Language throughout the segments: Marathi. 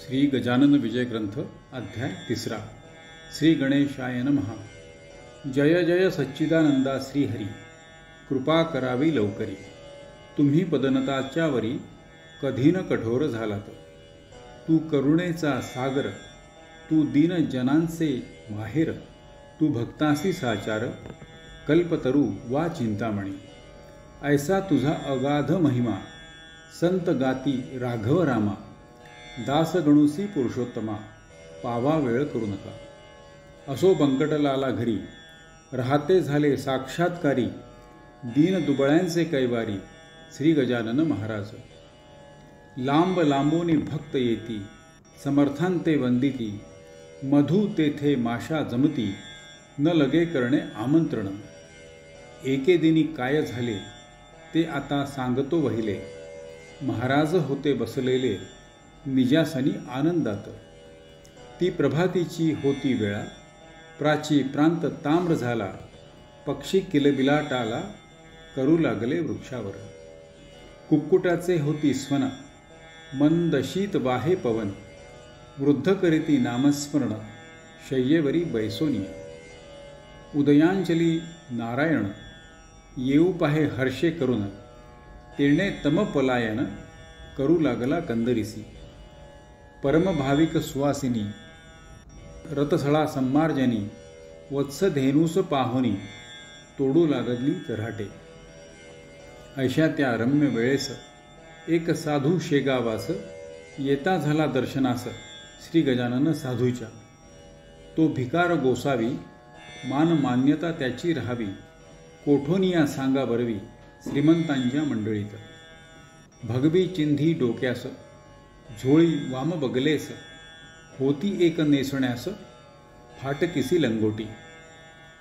श्री गजानन विजय ग्रंथ अध्याय 3 श्री गणेशाय नमः। जय जय सच्चिदानंदा श्रीहरी, कृपा करावी लवकरी। तुम्ही पदनताच्या वरी कधी न कठोर झालात। तू करुणेचा सागर, तू दीन जनांचे माहेर, तू भक्तांसी साचार, कल्पतरू वा चिंतामणी। ऐसा तुझा अगाध महिमा, संत गाती राघव रामा। दास गणुसी पुरुषोत्तमा, पावा वेळ करू नका। असो बंकटलाला घरी, राहते झाले साक्षात्कारी। दीन दुबळ्यांचे कैवारी, श्री गजानन महाराज। लांब लांबोनी भक्त येती, समर्थांते वंदिती। मधु तेथे माशा जमती, न लगे करणे आमंत्रण। एके दिनी काय झाले, ते आता सांगतो वहिले। महाराज होते बसलेले, निजासनी आनंदात। ती प्रभातीची होती वेळा, प्राची प्रांत ताम्र झाला। पक्षी किलबिलाटाला, करू लागले वृक्षावर। कुक्कुटाचे होती स्वन, मंद शीत वाहे पवन। वृद्ध करीती नामस्मरण, शय्येवरी बैसोनी। उदयांजली नारायण, येऊ पाहे हर्षे करून। तेणे तम पलायन, करू लागला कंदरीसी। परमभाविक सुवासिनी, रतसळा सम्मार्जनी। वत्स धेनुस पाहुनी, तोडू लागली तऱ्हाटे। ऐशा त्या रम्य वेळेस, एक साधू शेगावास। येता झाला दर्शनास, श्री गजानन साधूच्या। तो भिकार गोसावी, मान मान्यता त्याची राहावी। कोठोनिया सांगा बरवी, श्रीमंतांच्या मंडळीत। भगवी चिंधी डोक्यास, झोळी वाम बगलेस। होती एक नेसण्यास, फाटकिसी लंगोटी।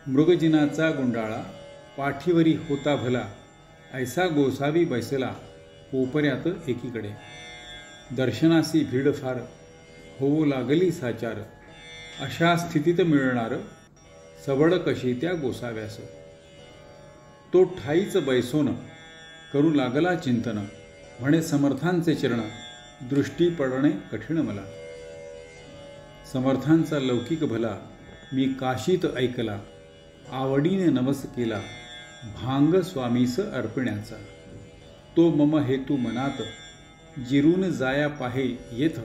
मृगजिनाचा गुंडाळा, पाठीवरी होता भला। ऐसा गोसावी बैसला, कोपऱ्यात एकीकडे। दर्शनासी भीड फार, होऊ लागली साचार। अशा स्थितीत मिळणार, सवड कशी त्या गोसाव्यास। तो ठाईच बैसोन, करू लागला चिंतन। म्हणे समर्थांचे चरण, दृष्टी पडणे कठीण मला। समर्थांचा लौकिक भला, मी काशीत ऐकला। आवडीने नवस केला, भांग स्वामीस अर्पण्याचा। तो मम हेतू मनात, जिरून जाया पाहे येथ।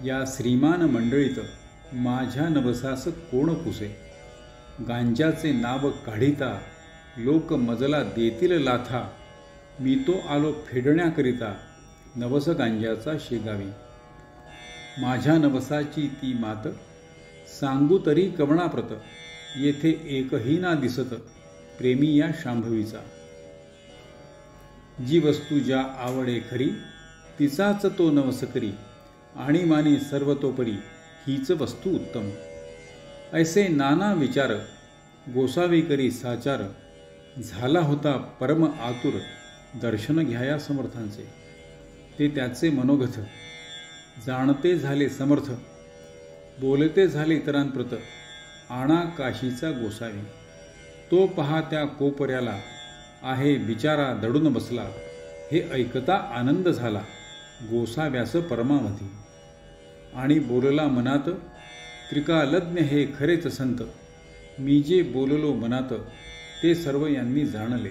या श्रीमान मंडळीत, माझ्या नवसास कोण पुसे। गांजाचे नाव काढिता, लोक मजला देतील लाथा। मी तो आलो फेडण्याकरिता, नवस गांजाचा शेगावी। माझ्या नवसाची ती मात, सांगू तरी कवणाप्रत। येथे एकही ना दिसत, प्रेमी या शांभवीचा। जी वस्तू ज्या आवडे खरी, तिचाच तो नवस करी। आणि मानी सर्वतोपरी, हीच वस्तू उत्तम। ऐसे नाना विचार, गोसावी करी साचार। झाला होता परम आतुर, दर्शन घ्याया समर्थांचे। ते त्याचे मनोगत, जाणते झाले समर्थ। बोलते झाले इतरांप्रत, आणा काशीचा गोसावी। तो पहा त्या कोपऱ्याला, आहे बिचारा दडून बसला। हे ऐकता आनंद झाला, गोसाव्यास परमावधी। आणि बोलला मनात, त्रिकालज्ञ हे खरेच संत। मी जे बोललो मनात, ते सर्व यांनी जाणले।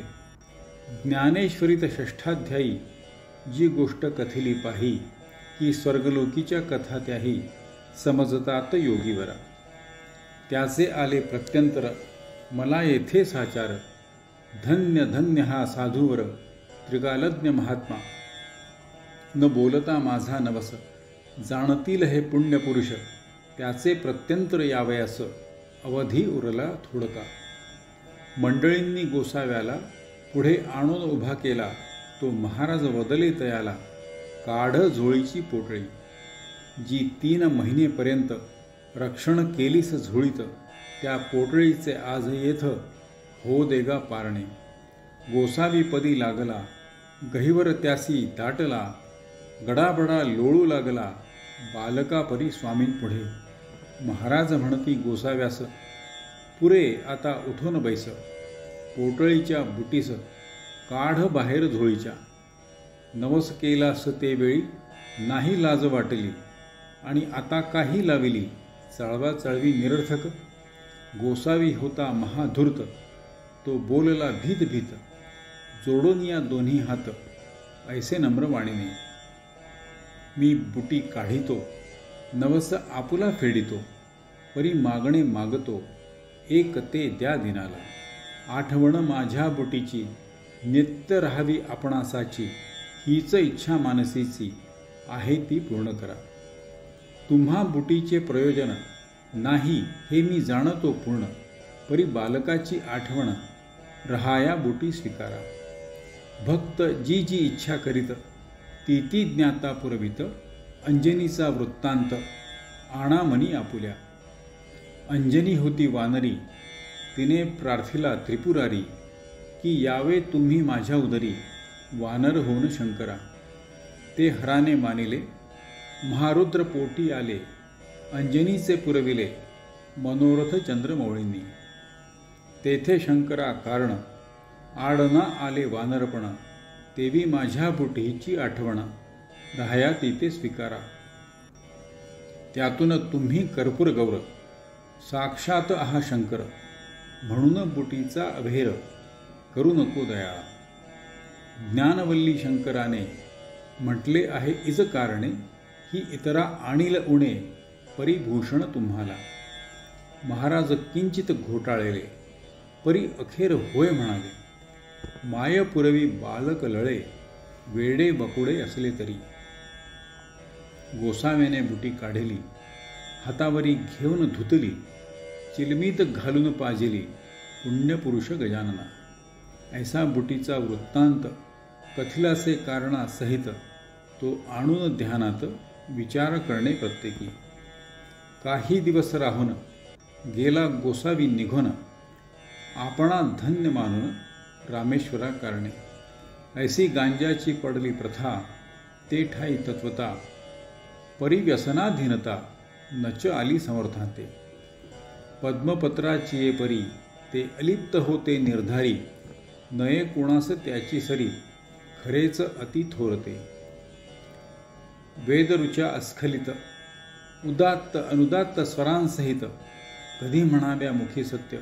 ज्ञानेश्वरीत षष्ठाध्यायी, जी गोष्ट कथिली पाही। की स्वर्गलोकीच्या कथा त्याही, समजतात योगीवरा। त्याचे आले प्रत्यंतर, मला येथे साचार। धन्य धन्य हा साधूवर, त्रिकालज्ञ महात्मा। न बोलता माझा नवस, जाणतील हे पुण्यपुरुष। त्याचे प्रत्यंतर यावयास, अवधी उरला थोडका। मंडळींनी गोसाव्याला, पुढे आणून उभा केला। तो महाराज वदले तयाला, काढ झोळीची पोटळी। जी 3 महिनेपर्यंत, रक्षण केलीस झोळीत। त्या पोटळीचे आज येथ, हो देगा पारणे। गोसावी पदी लागला, गहिवर त्यासी दाटला। गडाबडा लोळू लागला, बालकापरी स्वामींपुढे। महाराज म्हणती गोसाव्यास, पुरे आता उठून बैस। पोटळीच्या बुटीस, काढ बाहेर झोळीच्या। नवस केलास ते वेळी, नाही लाज वाटली। आणि आता काही लाविली चळवा चळवी निरर्थक. गोसावी होता महाधूर्त, तो बोलला भीत भीत, जोडून या दोन्ही हात ऐसे नम्र वाणीने. मी बुटी काढितो, नवस आपुला फेडितो, परी मागणे मागतो, एक ते द्या दिनाला. आठवण माझ्या बुटीची नित्य राहावी आपणासाची, हीच इच्छा मानसीची आहे ती पूर्ण करा. तुम्हा बुटीचे प्रयोजन नाही हे मी जाणतो पूर्ण, परी बालकाची आठवण रहाया बुटी स्वीकारा. भक्त जी जी इच्छा करीत ती ती ज्ञाता पुरवित, अंजनीचा वृत्तांत आणा मनी आपुल्या. अंजनी होती वानरी, तिने प्रार्थिला त्रिपुरारी, की यावे तुम्ही माझ्या उदरी, वानर होऊन शंकरा. ते हराने मानिले, महारुद्र पोटी आले, अंजनीचे पुरविले मनोरथ चंद्रमौळींनी. तेथे शंकरा कारण आडना आले वानरपण, तेवी माझ्या बुटीची आठवण राहाया तिथे स्वीकारा. त्यातून तुम्ही कर्पूर गौर, साक्षात आहा शंकर, म्हणून बुटीचा अभेर करू नको दया. ज्ञानवल्ली शंकराने म्हटले आहे इज कारणे, ही इतरा आणील उणे परिभूषण तुम्हाला. महाराज किंचित घोटाळले, परी अखेर होय म्हणाले. माय पुरवी बालक लळे, वेडे बकुडे असले तरी. गोसाव्याने बुटी काढली, हातावरी घेऊन धुतली, चिलमीत घालून पाजिली, पुण्यपुरुष गजानना. ऐसा बुटीचा वृत्तांत कथिलासे कारणासहित तो आणून ध्यानात विचार करणे प्रत्येकी. काही दिवस राहून गेला गोसावी निघून, आपणा धन्य मानून रामेश्वरा कारणे. ऐसी गांजाची पडली प्रथा, ते ठाई तत्वता, परिव्यसनाधीनता नच आली समर्थाते. पद्मपत्राची ये परी, ते अलिप्त होते निर्धारी, नये कोणास त्याची सरी, खरेच अति थोरते. वेदरुचा अस्खलित, उदात्त अनुदात्त स्वरांसहित, कधी म्हणाव्या मुखी सत्य,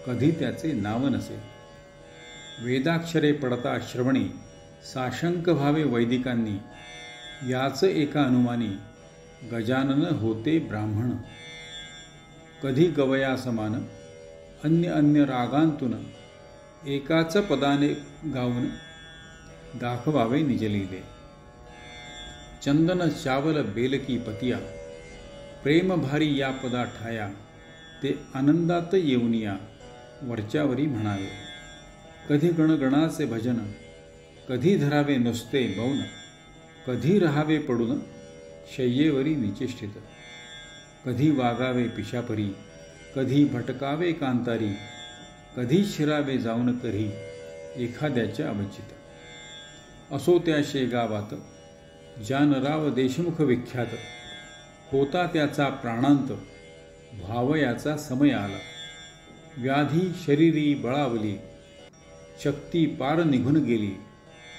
कधी त्याचे नाव नसे. वेदाक्षरे पडता श्रवणी, साशंक व्हावे वैदिकांनी, याच एका अनुमानी गजानन होते ब्राह्मण. कधी गवया समान अन्य अन्य रागांतून, एकाच पदाने गाऊन दाखवावे निजलीले. चंदन चावल बेलकी पतिया, प्रेम भारी या पदा ठाया, ते आनंदात येऊनिया वरच्यावरी म्हणावे. कधी गणगणाचे भजन, कधी धरावे नुसते मौन, कधी रहावे पडून शय्येवरी निचेष्टित. कधी वागावे पिशापरी, कधी भटकावे कांतारी, कधी शिरावे जाऊन करी एखाद्याच्या अवचित. असो त्या शेगावात जानराव देशमुख विख्यात, होता त्याचा प्राणांत, व्हावयाचा समय आला. व्याधी शरीरी बळावली, शक्ती पार निघून गेली,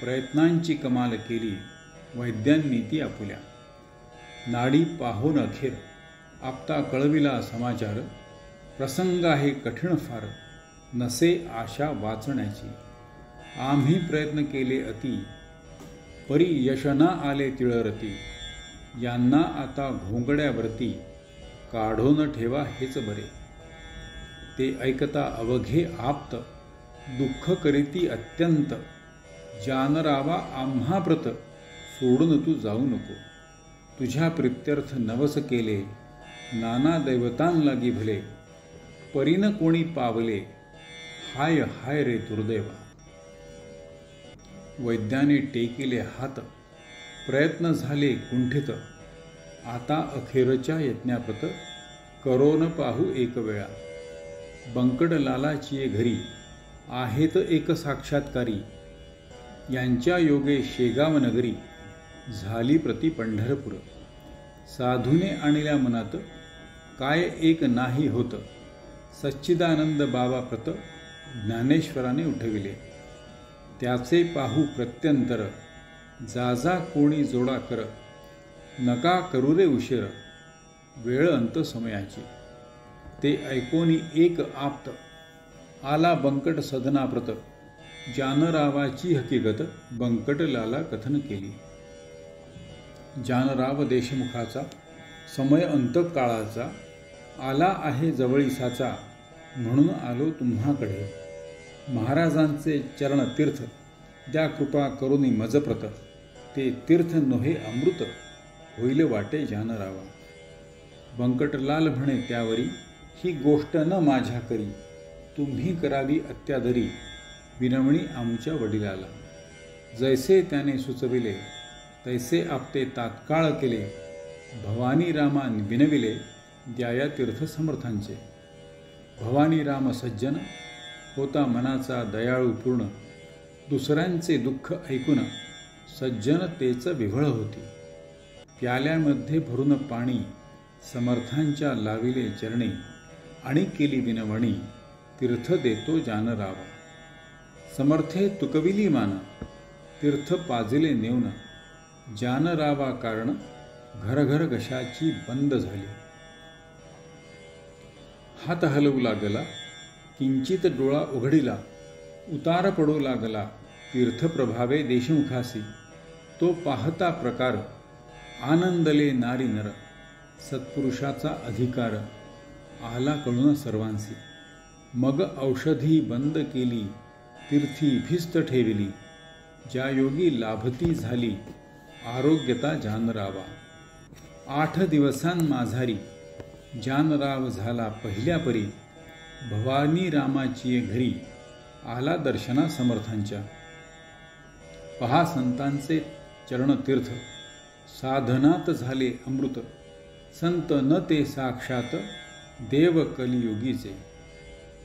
प्रयत्नांची कमाल केली वैद्यांनी ती आपुल्या. नाडी पाहून अखेर आपता कळविला समाचार, प्रसंग आहे कठीण फार, नसे आशा वाचण्याची. आम्ही प्रयत्न केले अति, परी यश न आले तिळरती, यांना आता घोंगड्यावरती काढून ठेवा हेच बरे. ते ऐकता अवघे आप्त, दुःख करीती अत्यंत, जानरावा आम्हा प्रत, सोडून तू जाऊ नको. तुझ्या प्रित्यर्थ नवस केले, नाना दैवतांलागी भले, परीन कोणी पावले, हाय हाय रे दुर्दैवा. वैद्याने टेकिले हात, प्रयत्न झाले कुंठित, आता अखेरच्या यज्ञाप्रत, करोन पाहू एक वेळा. बंकड लालाची घरी आहेत एक साक्षात्कारी, यांच्या योगे शेगाव नगरी झाली प्रति पंढरपूर. साधूने आणल्या मनात काय एक नाही होत, सच्चिदानंद बाबा प्रत ज्ञानेश्वराने उठविले. त्याचे पाहू प्रत्यंतर, जा जा कोणी जोडा कर, नका करू रे उशीर, वेळ अंत समयाची. ते ऐकोनी एक आप्त, आला बंकट सदनाप्रत. जानरावाची हकीकत बंकटलाला कथन केली. जानराव देशमुखाचा समय अंतकाळाचा, आला आहे जवळीसाचा, म्हणून आलो तुम्हाकडे. महाराजांचे चरणतीर्थ द्या कृपा करुनी मजप्रत. ते तीर्थ नोहे अमृत, होईल वाटे जानरावा. बंकटलाल म्हणे त्यावरी, ही गोष्ट न माझ्या करी. तुम्ही करावी अत्यादरी, विनवणी आमच्या वडिलाला. जैसे त्याने सुचविले, तैसे आपते तात्काळ केले. भवानी रामा विनविले, द्याया तीर्थ समर्थांचे. भवानी राम सज्जन, होता मनाचा दयाळू पूर्ण. दुसऱ्यांचे दुःख ऐकून सज्जनतेच विव्हळ होती. प्याल्यामध्ये भरून पाणी समर्थांच्या लाविले चरणी. आणि केली विनवणी, तीर्थ देतो जानरावा. समर्थे तुकविली मान, तीर्थ पाजिले नेऊन. जानरावा कारण घरघर घशाची बंद झाली. हात हलवू लागला, किंचित डोळा उघडिला. उतार पडू लागला तीर्थप्रभावे देशमुखासी. तो पाहता प्रकार, आनंदले नारी नर. सत्पुरुषाचा अधिकार, आला कळून सर्वांसी. मग औषधी बंद केली, तीर्थी भिस्त ठेविली. ज्या योगी लाभती झाली, आरोग्यता जानरावा. 8 दिवसांमाझारी जानराव झाला पहिल्या परी. भवानी रामाची घरी, आला दर्शना समर्थांच्या. पहा संतांचे चरणतीर्थ, साधनात झाले अमृत. संत न ते साक्षात, देव कलियुगीचे.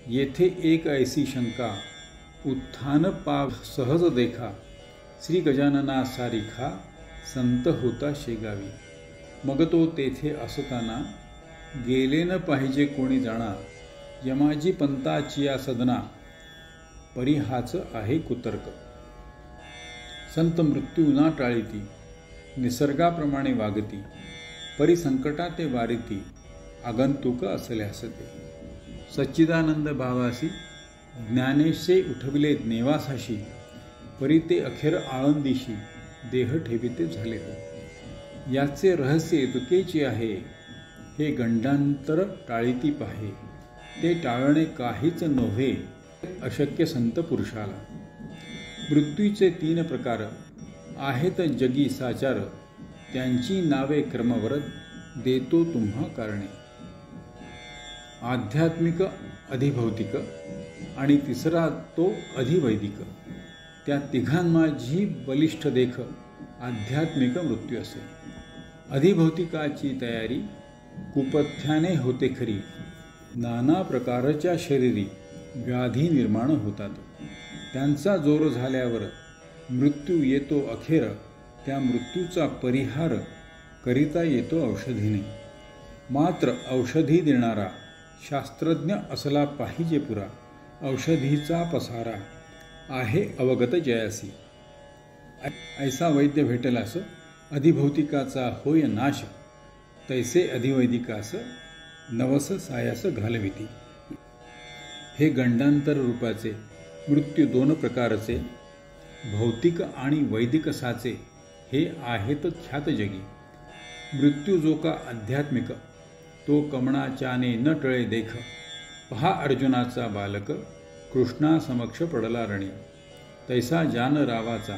येथे एक ऐसी शंका, उत्थान पाव सहज देखा. श्री गजानना सारिखा, संत होता शेगावी. मग तो तेथे असताना, गेले न पाहिजे कोणी जाणा. यमाजी पंताची या सदना, परिहाच आहे कुतर्क. संत मृत्यू ना टाळीती, निसर्गाप्रमाणे वागती. परिसंकटा ते वारिती, आगंतुक असल्यास ते. सच्चिदानंद भावासी, ज्ञानेशे उठविले नेवासाशी. परी ते अखेर आळंदीशी, देह ठेविते झाले हो. याचे रहस्य तुकेचे आहे, हे गंडांतर टाळीती पाहे. ते टाळणे काहीच नव्हे, अशक्य संत पुरुषाला. मृत्यूचे 3 प्रकार आहेत जगी साचार. त्यांची नावे क्रमवर, देतो तुम्हा कारणे. आध्यात्मिक, अधिभौतिक आणि तिसरा तो अधिवैदिक. त्या तिघांमाझी बलिष्ठ देख आध्यात्मिक मृत्यू असे. अधिभौतिकाची तयारी कुपथ्याने होते खरी. नाना प्रकारच्या शरीरी व्याधी निर्माण होतात. त्यांचा जोर झाल्यावर मृत्यू येतो अखेर. त्या मृत्यूचा परिहार करिता येतो औषधीने. मात्र औषधी देणारा शास्त्रज्ञ असला पाहिजे पुरा. औषधीचा पसारा आहे अवगत जयासी. ऐसा वैद्य भेटलास, अधिभौतिकाचा होय नाश. तैसे अधिवैदिकास, नवस सायास घालविती. हे गंडांतर रूपाचे मृत्यू 2 प्रकारचे, भौतिक आणि वैदिक साचे. हे आहेत ख्यात जगी. मृत्यू जो का आध्यात्मिक, तो कमळाच्याने न टळे देख. पहा अर्जुनाचा बालक, कृष्णासमक्ष पडला रणी. तैसा जानरावाचा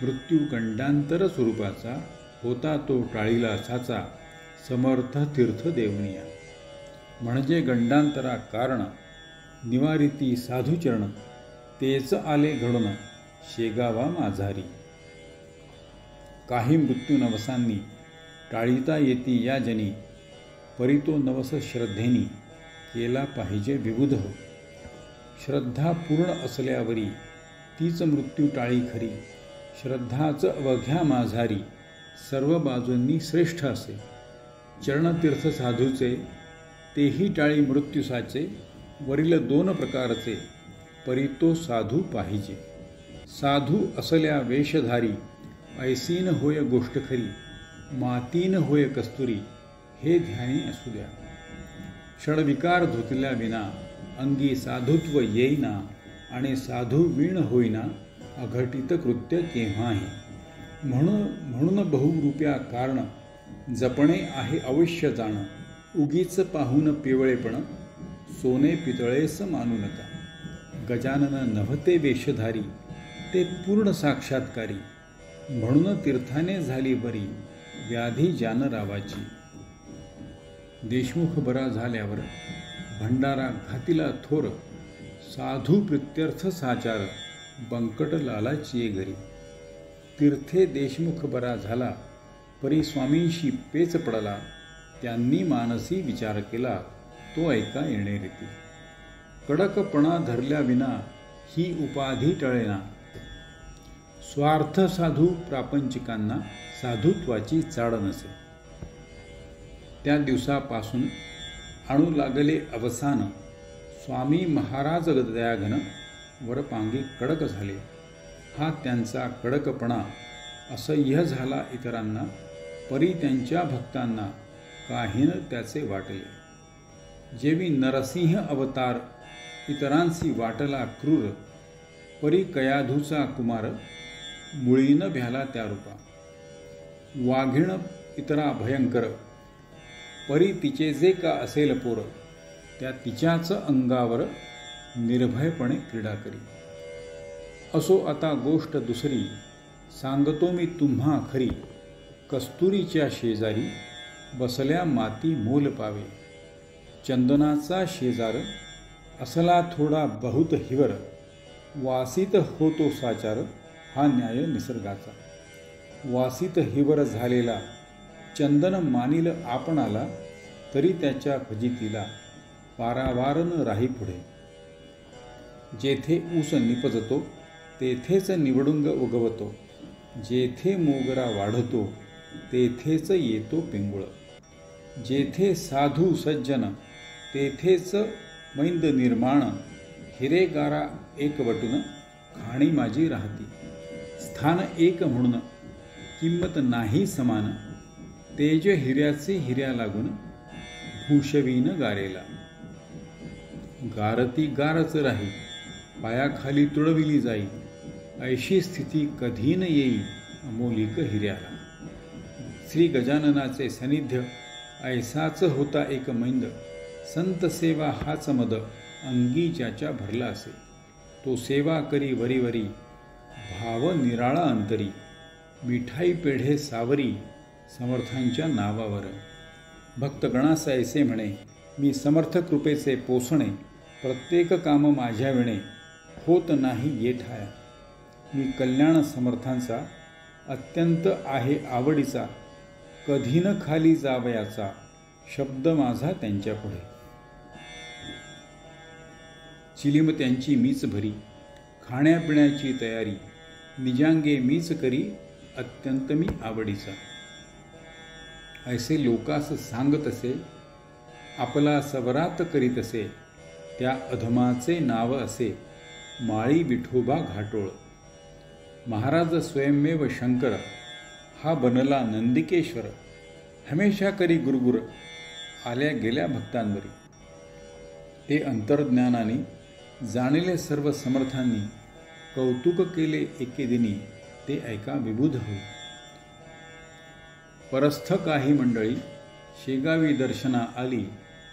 मृत्यू गंडांतर स्वरूपाचा. होता तो टाळीला साचा, समर्थ तीर्थ देवनिया. म्हणजे गंडांतरा कारण, निवारिती साधुचरण. तेच आले घडून, शेगावा माझारी. काही मृत्यू नवसांनी, टाळीता येती या जनी. परी तो नवस श्रद्धेनी, केला पाहिजे विबुध हो. श्रद्धा पूर्ण असल्यावरी, तीच मृत्यू टाळी खरी. श्रद्धाच अवघ्या माझारी, सर्व बाजूंनी श्रेष्ठ असे. चरणतीर्थ साधूचे, तेही टाळी मृत्यूसाचे. वरील 2 प्रकारचे, परी तो साधू पाहिजे. साधू असल्या वेशधारी, ऐसीन होय गोष्ट खरी. मातीन होय कस्तुरी हे ध्यानी असू द्या. षडविकार धुतल्या विना अंगी साधुत्व येईना आणि साधू वीण होईना अघटित कृत्य केव्हाही. म्हणून बहुरूप्या कारण जपणे आहे अवश्य जाण. उगीच पाहून पिवळेपण सोने पितळेस मानू नका. गजानन नव्हते वेशधारी ते पूर्ण साक्षात्कारी. म्हणून तीर्थाने झाली बरी व्याधी जानरावाची. देशमुख बरा झाल्यावर भंडारा घातिला थोर. साधू प्रित्यर्थ साचार बंकट लालाची घरी. तीर्थे देशमुख बरा झाला परी स्वामींशी पेच पडला. त्यांनी मानसी विचार केला तो ऐका येणे रीती. कडकपणा धरल्या विना ही उपाधी टळेना. स्वार्थ साधू प्रापंचिकांना साधुत्वाची चाड नसे. त्या दिवसापासून आणू लागले अवसान. स्वामी महाराज दयाघन वरपांगी कडक झाले. हा त्यांचा कडकपणा असह्य झाला इतरांना. परी त्यांच्या भक्तांना काहीन त्याचे वाटले. जेवी नरसिंह अवतार इतरांसी वाटला क्रूर. परी कयाधूचा कुमार मुळीन भ्याला त्या रूपा. वाघिण इतरा भयंकर परी तिचे जे का असेल पोर. त्या तिच्याच अंगावर निर्भयपणे क्रीडा करी. असो आता गोष्ट दुसरी सांगतो मी तुम्हा खरी. कस्तुरीच्या शेजारी बसल्या माती मोल पावे. चंदनाचा शेजार असला थोडा बहुत हिवर. वासित होतो साचार हा न्याय निसर्गाचा. वासित हिवर झालेला चंदन मानिल आपणाला. तरी त्याच्या फजितीला पारावार न राही पुढे. जेथे ऊस निपजतो तेथेच निवडुंग उगवतो. जेथे मोगरा वाढतो तेथेच येतो पिंगुळ. जेथे साधू सज्जन तेथेच मैंद निर्माण. हिरेगारा एकवटून खाणी माझी राहती. स्थान एक म्हणून किंमत नाही समान. तेज हिऱ्याचे हिऱ्या लागून भूषवीन गारेला. गारती गारच राही पायाखाली तुळविली जाई. ऐशी स्थिती कधी न येई अमोलिक हिऱ्याला. श्री गजाननाचे सानिध्य ऐसाच होता एक मैंद. संत सेवा हाच मद अंगी ज्याच्या भरला असे. तो सेवा करी वरी वरी भाव निराळा अंतरी. मिठाई पेढे सावरी समर्थांच्या नावावर. भक्तगणास ऐसे म्हणे मी समर्थ कृपेचे पोसणे. प्रत्येक काम माझ्या विणे होत नाही ये ठाया. मी कल्याण समर्थांचा अत्यंत आहे आवडीचा. कधी न खाली जावयाचा शब्द माझा त्यांच्या पुढे. चिलीम त्यांची मीच भरी खाण्यापिण्याची तयारी. निजांगे मीच करी अत्यंत मी आवडीचा. ऐसे लोकास सांगत असे आपला सवरात करीत असे. त्या अधमाचे नाव असे माळी विठोबा घाटोळ. महाराज स्वयंमेव शंकर हा बनला नंदिकेश्वर. हमेशा करी गुरगुर आल्या गेल्या भक्तांवरी. ते अंतर्ज्ञानाने जाणिले सर्व समर्थांनी. कौतुक केले एके दिनी ते ऐका विबुध होई. परस्थ काही मंडळी शेगावी दर्शना आली.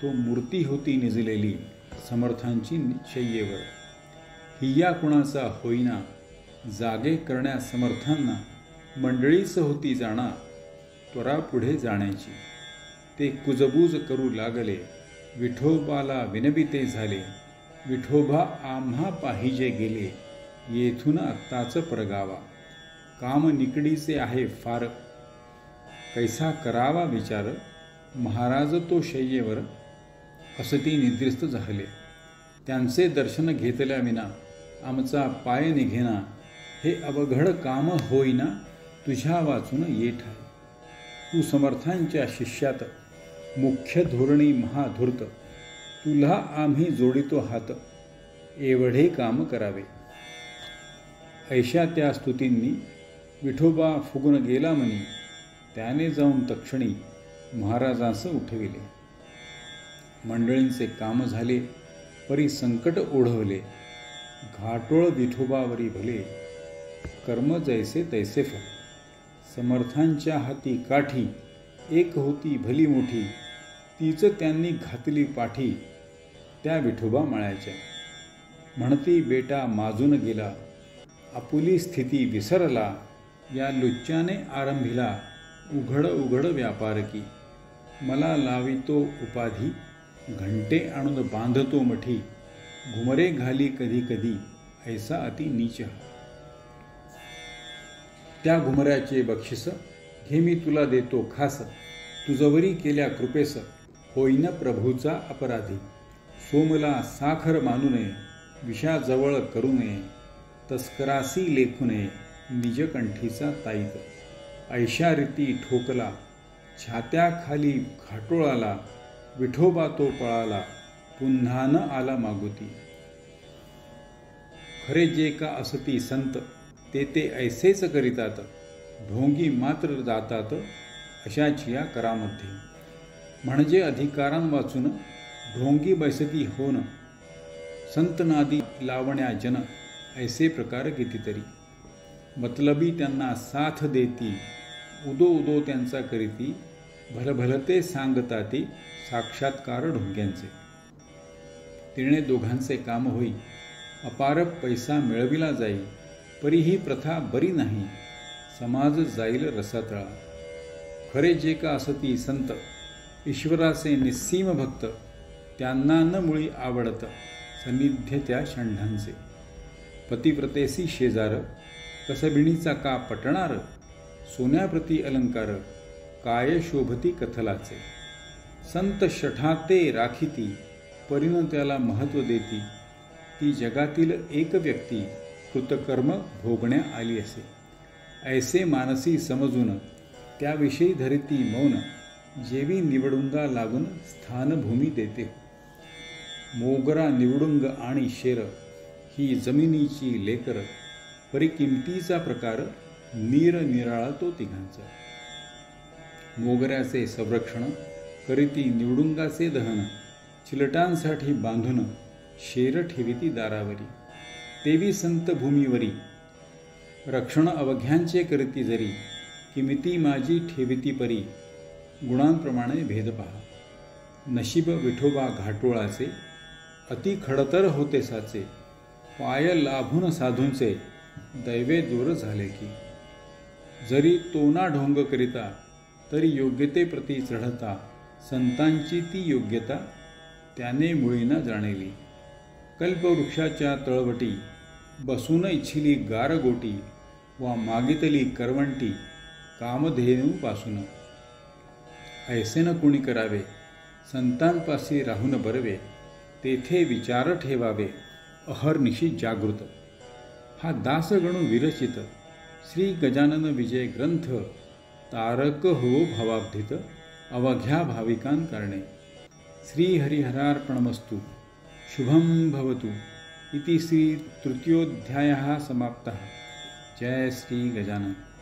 तो मूर्ती होती निजलेली समर्थांची शय्येवर. हिया कुणाचा होईना जागे करण्या समर्थांना. मंडळीच होती जाणा त्वरा पुढे जाण्याची. ते कुजबूज करू लागले विठोबाला विनविते झाले. विठोबा आम्हा पाहिजे गेले येथून आत्ताच परगावा. काम निकडीचे आहे फार कैसा करावा विचार. महाराज तो शय्येवर असती निद्रिस्त झाले. त्यांचे दर्शन घेतल्या विना आमचा पाय निघेना. हे अवघड काम होईना तुझ्या वाचून येठ आहे. तू समर्थांच्या शिष्यात मुख्य धोरणी महाधूर्त. तुला आम्ही जोडितो हात एवढे काम करावे. ऐशा त्या स्तुतींनी विठोबा फुगून गेला मनी. त्याने जाऊन तक्षणी महाराजांस उठविले. मंडळींचे काम झाले, परी संकट ओढवले. घाटोळ विठोबावरी भले, कर्म जैसे तैसे फल. समर्थांच्या हाती काठी, एक होती भली मोठी. तीच त्यांनी घातली पाठी, त्या विठोबा माळ्याच्या. म्हणती बेटा माजून गेला, आपुली स्थिती विसरला. या लुच्च्याने आरंभिला, उघड उघड व्यापार की. मला लावितो उपाधी, घंटे आणून बांधतो मठी. घुमरे घाली कधी कधी, ऐसा अति नीच. त्या घुमऱ्याचे बक्षीस हे मी तुला देतो खास. तुझवरी केल्या कृपेस, होईन प्रभूचा अपराधी. सोमला साखर मानू नये, विषाजवळ करू नये. तस्करासी लेखू नये, निजकंठीचा ताईत. ऐशा रीती ठोकला, छात्याखाली घाटोळाला. विठोबा तो पळाला, पुन्हा न आला मागुती. खरे जे का असती संत, ते ऐसेच करीतात. ढोंगी मात्र जातात, अशाची या करामध्ये. म्हणजे अधिकारांवाचून ढोंगी बैसती होन. संतनादी लावण्या जन, ऐसे प्रकार कितीतरी. मतलबी त्यांना साथ देती, उदो उदो त्यांचा करीती. भलभलते सांगताती, साक्षात्कार ढोंग्यांचे. तिने दोघांचे काम होई, अपार पैसा मिळविला जाई. परी ही प्रथा बरी नाही, समाज जाईल रसातळा. खरे जे का असती संत, ईश्वराचे निस्सीम भक्त. त्यांना न मुळी आवडत, सन्निध्य त्या षंढांचे. पतिव्रतेसी शेजार, कसबिणीचा का पटणार. सोन्याप्रती अलंकार, काय शोभती कथलाचे. संत शठाते राखीती, परीनं त्याला महत्त्व देती. ती जगातील एक व्यक्ती, कृतकर्म भोगण्या आली असे. ऐसे मानसी समजून, त्याविषयी धरिती मौन. जेवी निवडुंगा लागून स्थानभूमी देते. मोगरा निवडुंग आणि शेर, ही जमिनीची लेकर. परी किमतीचा प्रकार, नीर निराळा तो तिघांचा. मोगऱ्याचे संरक्षण, करीती निवडुंगाचे दहन. चिलटांसाठी बांधून, शेर ठेविती दारावरी. तेवी संत भूमीवरी, रक्षण अवघ्यांचे करीती जरी. किमिती माझी ठेविती परी, गुणांप्रमाणे भेद पहा. नशीब विठोबा घाटोळाचे, अति खडतर होते साचे. पाय लाभून साधूंचे, दैवे दूर झाले की. जरी तोना ढोंग करिता, तरी योग्यतेप्रती चढता. संतांची ती योग्यता, त्याने मुळीना जाणेली. कल्पवृक्षाच्या तळवटी, बसून इच्छिली गारगोटी. वा मागितली करवंटी, कामधेनूपासून. ऐसे न कोणी करावे, संतांपाशी राहून बरवे. तेथे विचार ठेवावे, अहर्निशी जागृत. हा दासगणू विरचित, श्री गजानन विजय ग्रंथ. तारक हो भावाब्धित, अवघ्या भाविकां करणे. श्री हरिहरार्पणमस्तु. शुभं भवतु. इति श्री तृतीयोध्यायः समाप्तः. जय श्री गजानन.